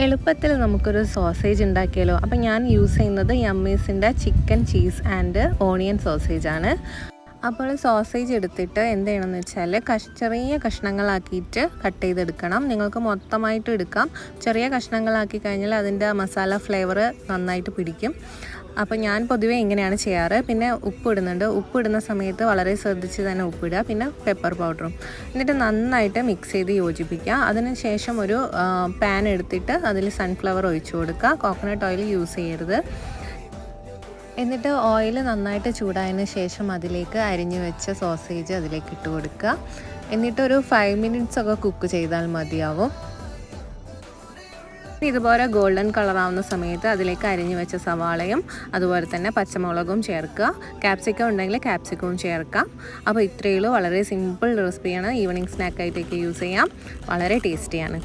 എളുപ്പത്തിൽ നമുക്കൊരു സോസേജ് ഉണ്ടാക്കിയാലോ. അപ്പം ഞാൻ യൂസ് ചെയ്യുന്നത് യമ്മീസിൻ്റെ chicken cheese and onion sausage ആണ്. അപ്പോൾ സോസേജ് എടുത്തിട്ട് എന്ത് ചെയ്യണമെന്ന് വെച്ചാൽ ചെറിയ കഷ്ണങ്ങളാക്കിയിട്ട് കട്ട് ചെയ്തെടുക്കണം. നിങ്ങൾക്ക് മൊത്തമായിട്ട് എടുക്കാം. ചെറിയ കഷ്ണങ്ങളാക്കി കഴിഞ്ഞാൽ അതിൻ്റെ മസാല ഫ്ലേവർ നന്നായിട്ട് പിടിക്കും. അപ്പോൾ ഞാൻ പൊതുവേ ഇങ്ങനെയാണ് ചെയ്യാറ്. പിന്നെ ഉപ്പിടുന്നുണ്ട്. ഉപ്പിടുന്ന സമയത്ത് വളരെ ശ്രദ്ധിച്ച് തന്നെ ഉപ്പിടുക. പിന്നെ പെപ്പർ പൗഡറും എന്നിട്ട് നന്നായിട്ട് മിക്സ് ചെയ്ത് യോജിപ്പിക്കുക. അതിനുശേഷം ഒരു പാൻ എടുത്തിട്ട് അതിൽ സൺഫ്ലവർ ഒഴിച്ചു കൊടുക്കുക. കോക്കനട്ട് ഓയിൽ യൂസ് ചെയ്യരുത്. എന്നിട്ട് ഓയിൽ നന്നായിട്ട് ചൂടായതിന് ശേഷം അതിലേക്ക് അരിഞ്ഞു വെച്ച സോസേജ് അതിലേക്ക് ഇട്ട് കൊടുക്കുക. എന്നിട്ടൊരു 5 മിനിറ്റ്സ് ഒക്കെ കുക്ക് ചെയ്താൽ മതിയാവും. ഇതുപോലെ ഗോൾഡൻ കളറാവുന്ന സമയത്ത് അതിലേക്ക് അരിഞ്ഞു വെച്ച സവാളയും അതുപോലെ തന്നെ പച്ചമുളകും ചേർക്കുക. ക്യാപ്സിക്കം ഉണ്ടെങ്കിൽ ക്യാപ്സിക്കവും ചേർക്കാം. അപ്പോൾ ഇത്രയേ ഉള്ളൂ. വളരെ സിമ്പിൾ റെസിപ്പിയാണ്. ഈവനിങ് സ്നാക്കായിട്ടൊക്കെ യൂസ് ചെയ്യാം. വളരെ ടേസ്റ്റിയാണ്.